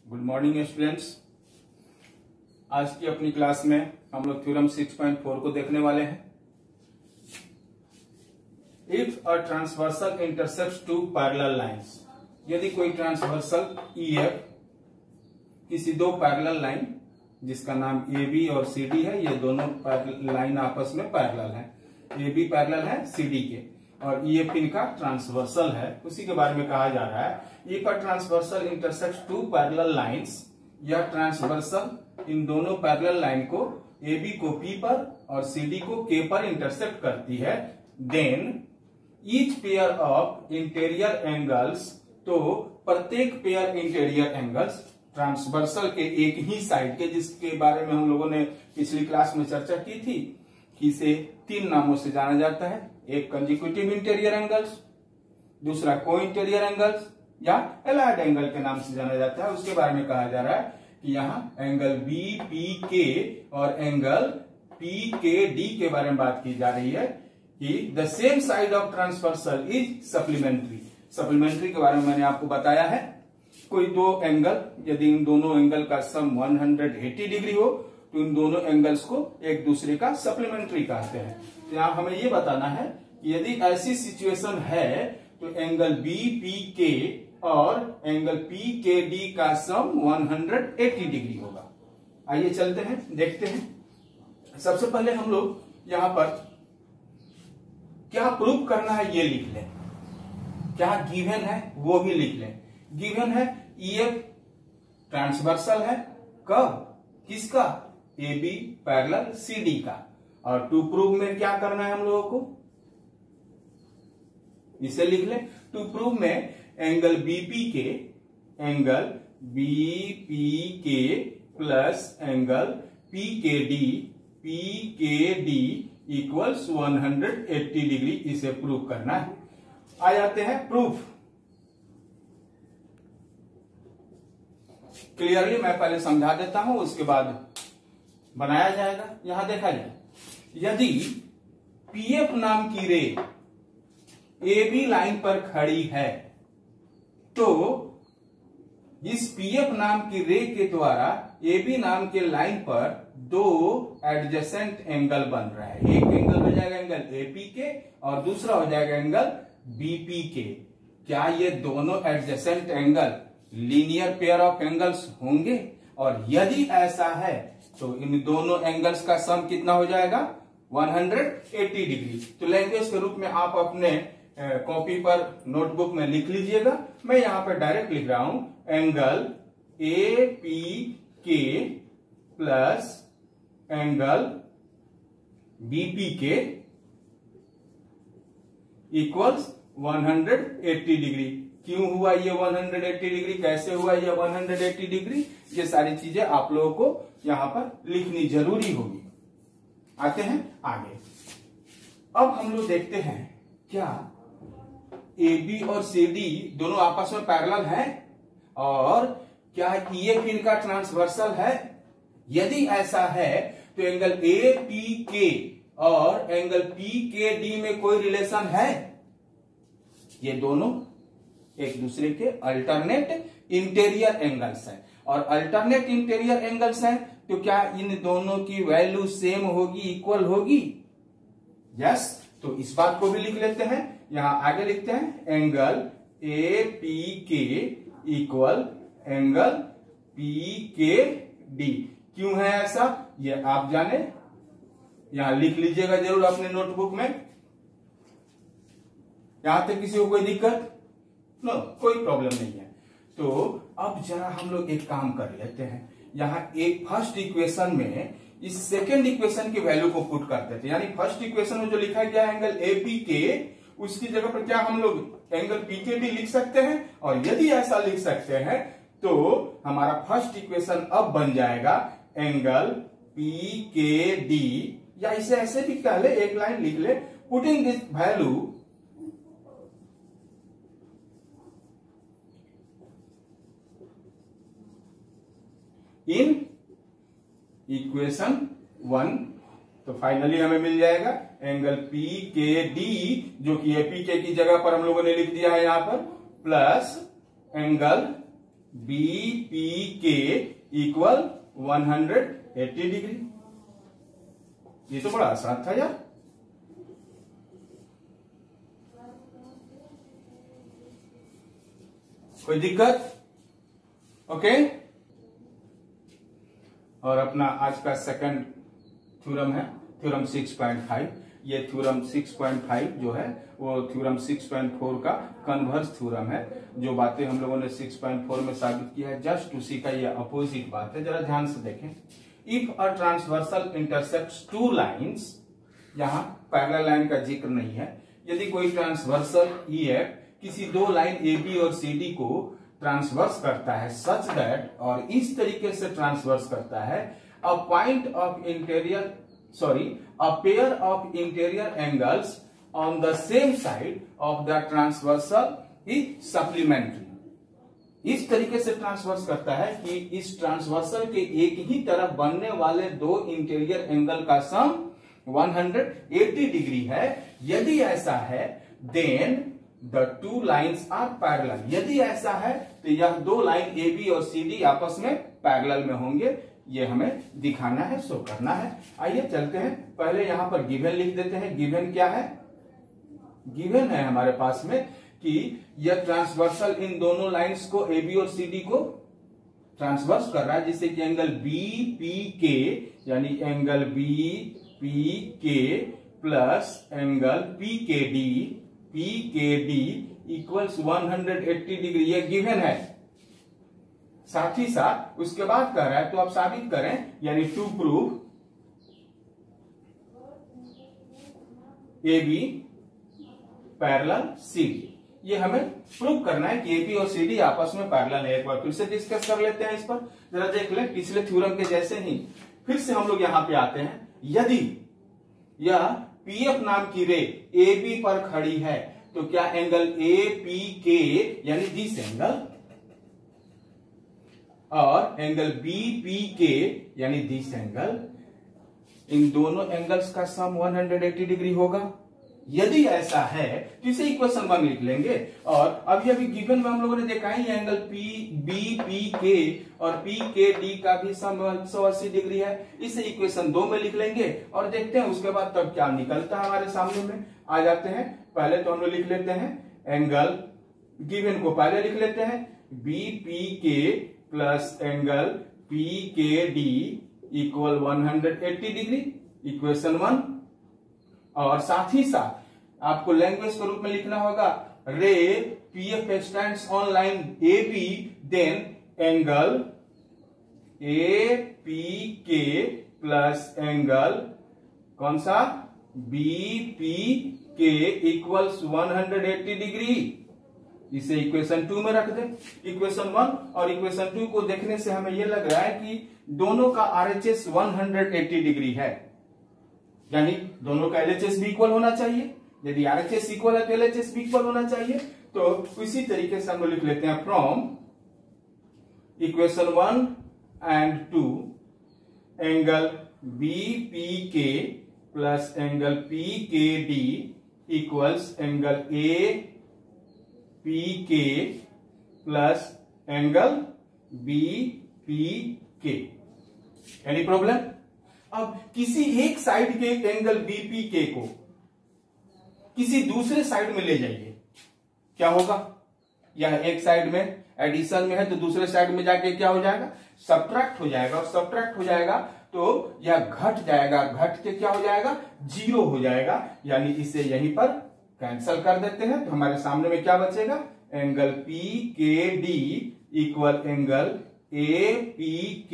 Good morning students. आज की अपनी क्लास में हम लोग थ्योरम 6.4 को देखने वाले हैं। If a transversal intersects two parallel lines, यदि कोई ट्रांसवर्सल EF किसी दो पैरेलल लाइन जिसका नाम AB और CD है, ये दोनों लाइन आपस में पैरेलल है। AB पैरेलल है CD के और EF इनका ट्रांसवर्सल है, उसी के बारे में कहा जा रहा है। If a transversal intersects two parallel lines, यह ट्रांसवर्सल इन दोनों पैरेलल लाइन को AB को P पर और CD को K पर इंटरसेक्ट करती है, then each pair of interior angles, तो प्रत्येक पेयर इंटीरियर एंगल्स ट्रांसवर्सल के एक ही साइड के, जिसके बारे में हम लोगों ने पिछली क्लास में चर्चा की थी कि इसे तीन नामों से जाना जाता है। एक कंजिक्यूटिव इंटीरियर एंगल्स, दूसरा को इंटीरियर एंगल्स या एलाइड एंगल के नाम से जाना जाता है। उसके बारे में कहा जा रहा है कि यहाँ एंगल BPK और एंगल PKD के बारे में बात की जा रही है कि the same side of transversal is supplementary. Supplementary के बारे में मैंने आपको बताया है। कोई दो एंगल, यदि इन दोनों एंगल का सम 180 डिग्री हो तो इन दोनों एंगल्स को एक दूसरे का सप्लीमेंट्री कहते हैं। तो यहाँ हमें ये बताना है कि यदि ऐसी सिचुएशन है तो एंगल BPK और एंगल PKD का सम 180 डिग्री होगा। आइए चलते हैं, देखते हैं। सबसे पहले हम लोग यहां पर क्या प्रूव करना है ये लिख लें, क्या गिवन है वो भी लिख लें। गिवन है EF ट्रांसवर्सल है, कब, किसका, AB पैरेलल CD का। और टू प्रूव में क्या करना है हम लोगों को, इसे लिख लें। टू प्रूव में angle BPK plus angle PKD equals 180 डिग्री, इसे प्रूव करना है। आ जाते हैं प्रूफ। क्लियरली मैं पहले समझा देता हूं, उसके बाद बनाया जाएगा। यहां देखा जाए, यदि PF नाम की रे AB लाइन पर खड़ी है तो इस PF नाम की रे के द्वारा AB नाम के लाइन पर दो एडजेसेंट एंगल बन रहा है। एक एंगल हो जाएगा एंगल APK और दूसरा हो जाएगा एंगल BPK। क्या ये दोनों adjacent angle linear pair of angles होंगे? और यदि ऐसा है तो इन दोनों एंगल्स का सम कितना हो जाएगा, 180 डिग्री। तो लैंग्वेज के रूप में आप अपने कॉपी पर नोटबुक में लिख लीजिएगा। मैं यहां पर डायरेक्ट लिख रहा हूं, angle APK plus angle BPK equals 180 degree. क्यों हुआ ये 180 डिग्री, कैसे हुआ ये 180 डिग्री, ये सारी चीजें आप लोगों को यहां पर लिखनी जरूरी होगी। आते हैं आगे। अब हम लोग देखते हैं क्या AB और CD दोनों आपस में पैरेलल हैं और क्या EF इनका ट्रांसवर्सल है। यदि ऐसा है तो एंगल APK और एंगल PKD में कोई रिलेशन है। ये दोनों एक दूसरे के अल्टरनेट इंटीरियर एंगल्स हैं और अल्टरनेट इंटीरियर एंगल्स हैं तो क्या इन दोनों की वैल्यू सेम होगी, इक्वल होगी? यस। तो इस बात को भी लिख लेते हैं। यहां आगे लिखते हैं angle APK equal angle PKD। क्यों है ऐसा, ये आप जाने, यहां लिख लीजिएगा जरूर अपने नोटबुक में। यहां तक किसी को कोई दिक्कत? नो, कोई प्रॉब्लम नहीं है। तो अब जरा हम लोग एक काम कर लेते हैं। यहां एक फर्स्ट इक्वेशन में इस सेकेंड इक्वेशन की वैल्यू को पुट कर देते हैं। यानी फर्स्ट इक्वेशन में जो लिखा गया है एंगल APK, उसकी जगह पर क्या हम लोग एंगल PKD लिख सकते हैं। और यदि ऐसा लिख सकते हैं तो हमारा फर्स्ट इक्वेशन अब बन जाएगा एंगल PKD, या इसे ऐसे भी कह ले, एक लाइन लिख ले, putting this value in equation 1। तो फाइनली हमें मिल जाएगा एंगल PKD, जो कि APK की जगह पर हम लोगों ने लिख दिया है यहां पर, plus angle BPK equal 180 degree. ये तो बड़ा आसान था यार। कोई दिक्कत? ओके। और अपना आज का सेकंड थ्योरम है थ्योरम 6.5। ये थ्योरम 6.5 जो है वो थ्योरम 6.4 का कन्वर्स थ्योरम है। जो बातें हम लोगों ने 6.4 में साबित किया है जस्ट उसी का ये अपोजिट बात है। जरा ध्यान से देखें। If a transversal intersects two lines, यहां पैरेलल लाइन का जिक्र नहीं है। यदि कोई ट्रांसवर्सल EF किसी दो लाइन AB और CD को ट्रांसवर्स करता है सच दैट, और इस तरीके से ट्रांसवर्स करता है, a point of interior a pair of interior angles on the same side of the transversal is supplementary। इस तरीके से ट्रांसवर्स करता है कि इस ट्रांसवर्सल के एक ही तरफ बनने वाले दो इंटीरियर एंगल का सम 180 डिग्री है। यदि ऐसा है then the two lines are parallel. यदि ऐसा है तो यह दो लाइन AB और CD आपस में पैरेलल में होंगे। ये हमें दिखाना है, शो करना है। आइए चलते हैं। पहले यहां पर गिवन लिख देते हैं। गिवन क्या है? गिवन है हमारे पास में कि यह ट्रांसवर्सल इन दोनों लाइंस को AB और CD को ट्रांसवर्स कर रहा है, जिससे कि एंगल BPK यानी angle BPK plus angle PKD equals 180 degree. यह गिवन है। साथ ही साथ उसके बाद कह रहा है तो आप साबित करें, यानी to prove AB parallel CD। ये हमें प्रूव करना है कि AB और CD आपस में पैरेलल है। एक बार फिर से डिस्कस कर लेते हैं इस पर। जरा देख लें पिछले थ्योरम के जैसे ही फिर से हम लोग यहां पे आते हैं। यदि यह PF नाम की रे AB पर खड़ी है तो क्या एंगल APK यानी दिस एंगल और एंगल BPK यानी दिस एंगल, इन दोनों एंगल्स का सम 180 डिग्री होगा। यदि ऐसा है तो इसे इक्वेशन 1 लिख लेंगे। और अभी अभी गिवन में हम लोगों ने देखा है एंगल BPK और PKD का भी सम 180 डिग्री है। इसे इक्वेशन 2 में लिख लेंगे और देखते हैं उसके बाद तब क्या निकलता है हमारे सामने में। आ जाते हैं। पहले तो हम लोग लिख लेते हैं एंगल, गिवन को पहले लिख लेते हैं BPK plus angle PKD equal 180 degree, equation 1। और साथ ही साथ आपको लैंग्वेज के रूप में लिखना होगा ray PF stands on line AB, then angle APK plus angle कौन सा BPK इक्वल्स 180 डिग्री। इसे इक्वेशन 2 में रख दे। इक्वेशन 1 और इक्वेशन 2 को देखने से हमें यह लग रहा है कि दोनों का RHS 180 डिग्री है, यानी दोनों का LHS भी इक्वल होना चाहिए। यदि RHS इक्वल है तो LHS भी इक्वल होना चाहिए। तो इसी तरीके से हम लोग लिख लेते हैं from equation 1 and 2 angle BPK plus angle PKD equals angle APK plus angle BPK। Any problem? अब किसी एक साइड के एंगल BPK को किसी दूसरे साइड में ले जाइए, क्या होगा? यह एक साइड में एडिशन में है तो दूसरे साइड में जाके क्या हो जाएगा? सब्ट्रैक्ट हो जाएगा। और सब्ट्रैक्ट हो जाएगा तो यह घट जाएगा, घट के क्या हो जाएगा? 0 हो जाएगा। यानी इसे यहीं पर कैंसल कर देते हैं तो हमारे सामने में क्या बचेगा? Angle PKD equal angle APK।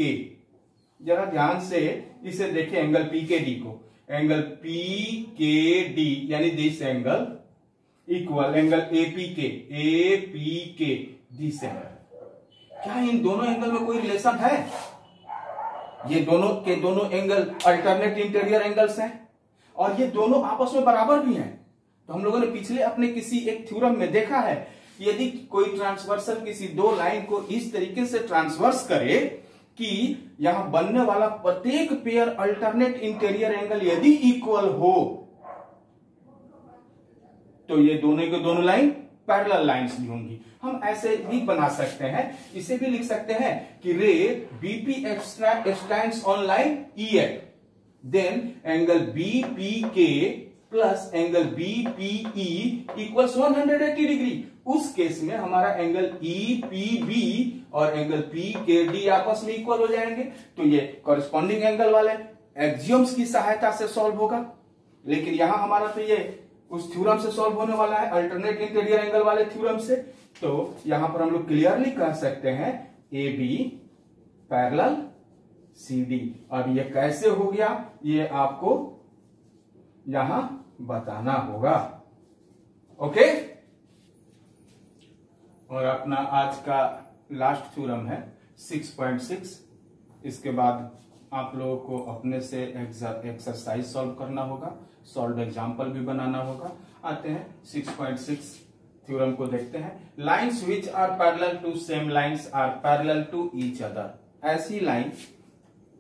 जरा ध्यान से इसे देखें एंगल PKD को। एंगल PKD यानी this angle equal angle APK this angle. क्या इन दोनों एंगल में कोई रिलेशन है? ये दोनों के दोनों एंगल अल्टरनेट इंटीरियर एंगल्स हैं और ये दोनों आपस में बराबर भी हैं। तो हम लोगों ने पिछले अपने किसी एक थ्योरम में देखा है यदि कोई ट्रांसवर्सल किसी दो लाइन को इस तरीके से ट्रांसवर्स करे कि यहां बनने वाला प्रत्येक पेयर अल्टरनेट इंटीरियर एंगल यदि इक्वल हो तो ये दोनों के दोनों लाइन पैरेलल लाइंस भी होंगी। हम ऐसे भी बना सकते हैं, इसे भी लिख सकते हैं कि ray BP stands on line EF, then angle BPK plus angle BPE equals 180 degree. उस केस में हमारा एंगल ईपीबी और एंगल पीकेडी आपस में इक्वल हो जाएंगे। तो ये कॉरेस्पॉन्डिंग एंगल वाले एक्सियम्स की सहायता से सॉल्व होगा। लेकिन यहां हमारा तो ये उस थ्योरम से सॉल्व होने वाला है, अल्टरनेट इंटीरियर एंगल वाले थ्योरम से। तो यहां पर हम लोग क्लियरली कह सकते हैं A B parallel C D. अब ये कैसे हो गया ये आपको यहां बताना होगा। ओके, और अपना आज का लास्ट थ्योरम है 6.6। इसके बाद आप लोगों को अपने से एक्सरसाइज सॉल्व करना होगा, सॉल्व एग्जाम्पल भी बनाना होगा। आते हैं 6.6 थ्योरम को देखते हैं। Lines which are parallel to same lines are parallel to each other. ऐसी लाइन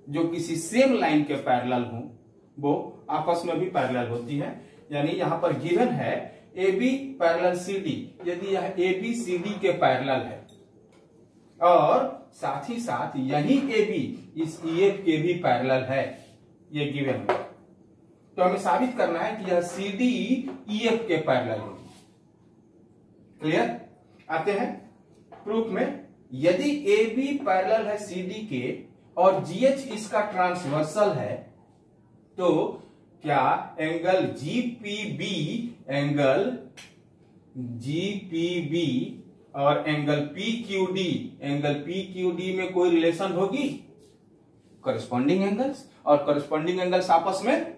जो किसी सेम लाइन के पैरेलल हो वो आपस में भी पैरेलल होती है। यानी यहां पर गिवन है A B parallel C D. यदि यह ए बी सी डी के पैरेलल है और साथ ही साथ यही ए बी इस ई एफ के भी पैरेलल है, ये गिवन है, तो हमें साबित करना है कि यह सी डी ई एफ के पैरेलल होगी। क्लियर? आते हैं प्रूफ में। यदि ए बी पैरेलल है सी डी के और जी एच इसका ट्रांसवर्सल है, तो क्या एंगल जीपीबी और एंगल पीक्यूडी में कोई रिलेशन होगी? कॉरेस्पॉन्डिंग एंगल्स, और कॉरेस्पॉन्डिंग एंगल्स आपस में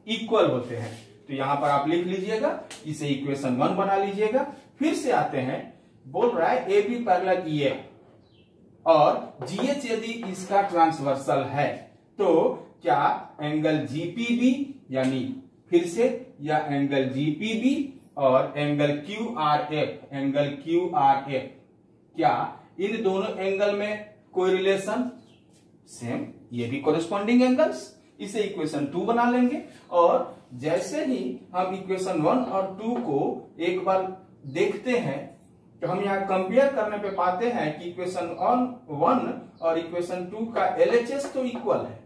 इक्वल होते हैं। तो यहां पर आप लिख लीजिएगा, इसे इक्वेशन 1 बना लीजिएगा। फिर से आते हैं, बोल रहा है A B parallel E F और जीएच यदि इसका ट्रांसवर्सल है, तो क्या एंगल जीपीबी यानी फिर से या एंगल जीपीबी और एंगल क्यूआरएफ क्या इन दोनों एंगल में कोई रिलेशन? सेम, ये भी कॉरेस्पॉन्डिंग एंगल्स। इसे इक्वेशन 2 बना लेंगे। और जैसे ही हम इक्वेशन 1 और 2 को एक बार देखते हैं तो हम यहां कंपेयर करने पे पाते हैं कि इक्वेशन 1 और इक्वेशन 2 का एलएचएस तो इक्वल है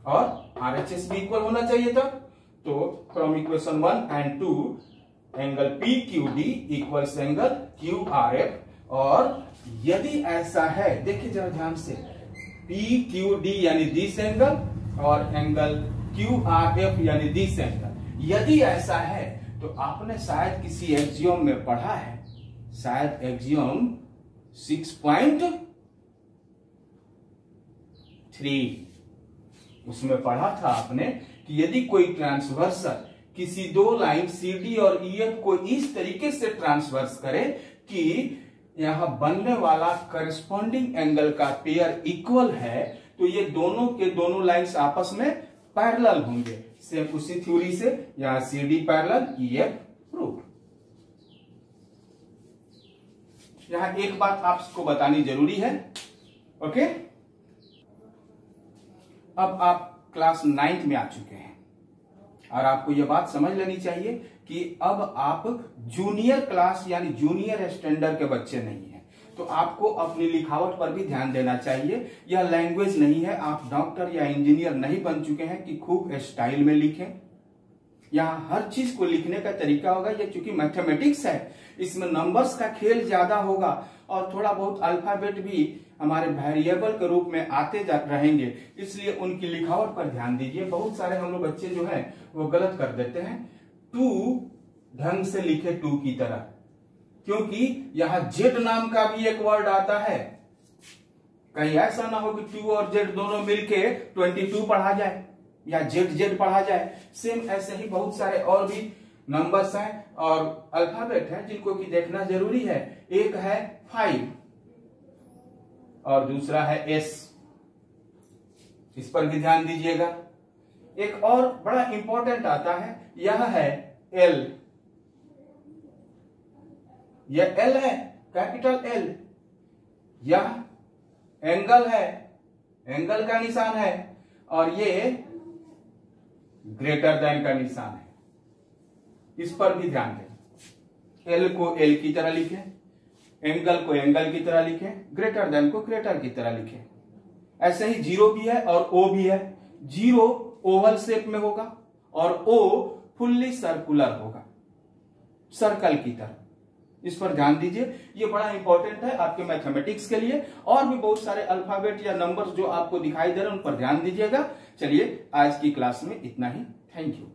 और आरएचएस भी इक्वल होना चाहिए था। तो from equation 1 and 2 angle P Q D equals angle Q R F. और यदि ऐसा है, देखिए जरा ध्यान से, पी क्यू डी यानी दिस एंगल और एंगल क्यू आर एफ यानी दिस एंगल। यदि ऐसा है तो आपने शायद किसी एक्सियोम में पढ़ा है, शायद एक्सियोम 6.3 उसमें पढ़ा था आपने कि यदि कोई ट्रांसवर्सल किसी दो लाइन सी डी और ई एफ को इस तरीके से ट्रांसवर्स करे कि यहां बनने वाला करस्पॉन्डिंग एंगल का पेयर इक्वल है, तो ये दोनों के दोनों लाइंस आपस में पैरेलल होंगे। सेम उसी थ्योरी से यहां C D parallel E F proof. यहां एक बात आपको बतानी जरूरी है। ओके, अब आप क्लास 9th में आ चुके हैं और आपको यह बात समझ लेनी चाहिए कि अब आप जूनियर क्लास यानी जूनियर स्टैंडर्ड के बच्चे नहीं हैं। तो आपको अपनी लिखावट पर भी ध्यान देना चाहिए। यह लैंग्वेज नहीं है, आप डॉक्टर या इंजीनियर नहीं बन चुके हैं कि खूब स्टाइल में लिखें। यहां हर चीज को लिखने का तरीका होगा। ये चूंकि मैथमेटिक्स है, इसमें नंबर्स का खेल ज्यादा होगा और थोड़ा बहुत अल्फाबेट भी हमारे वेरिएबल के रूप में आते रहेंगे, इसलिए उनकी लिखावट पर ध्यान दीजिए। बहुत सारे हम लोग बच्चे जो हैं वो गलत कर देते हैं। टू ढंग से लिखे टू की तरह, क्योंकि यहां जेड नाम का भी एक वर्ड आता है। कहीं ऐसा ना हो कि टू और जेड दोनों मिलके 22 पढ़ा जाए या जेड जेड पढ़ा जाए। सेम ऐसे ही बहुत सारे और भी नंबर्स हैं और अल्फाबेट हैं जिनको कि देखना जरूरी है। एक है 5 और दूसरा है एस, इस पर भी ध्यान दीजिएगा। एक और बड़ा इंपॉर्टेंट आता है, यह है एल। यह एल है, कैपिटल एल। यह एंगल है, एंगल का निशान है, और ये ग्रेटर देन का निशान है। इस पर भी ध्यान दें। एल को एल की तरह लिखें, एंगल को एंगल की तरह लिखें, ग्रेटर देन को ग्रेटर की तरह लिखें। ऐसे ही जीरो भी है और ओ भी है। जीरो ओवल शेप में होगा और ओ फुल्ली सर्कुलर होगा, सर्कल की तरह। इस पर ध्यान दीजिए, ये बड़ा इंपॉर्टेंट है आपके मैथमेटिक्स के लिए। और भी बहुत सारे अल्फाबेट या नंबर्स जो आपको दिखाई दे रहे हैं उन पर ध्यान दीजिएगा। चलिए आज की क्लास में इतना ही। Thank you.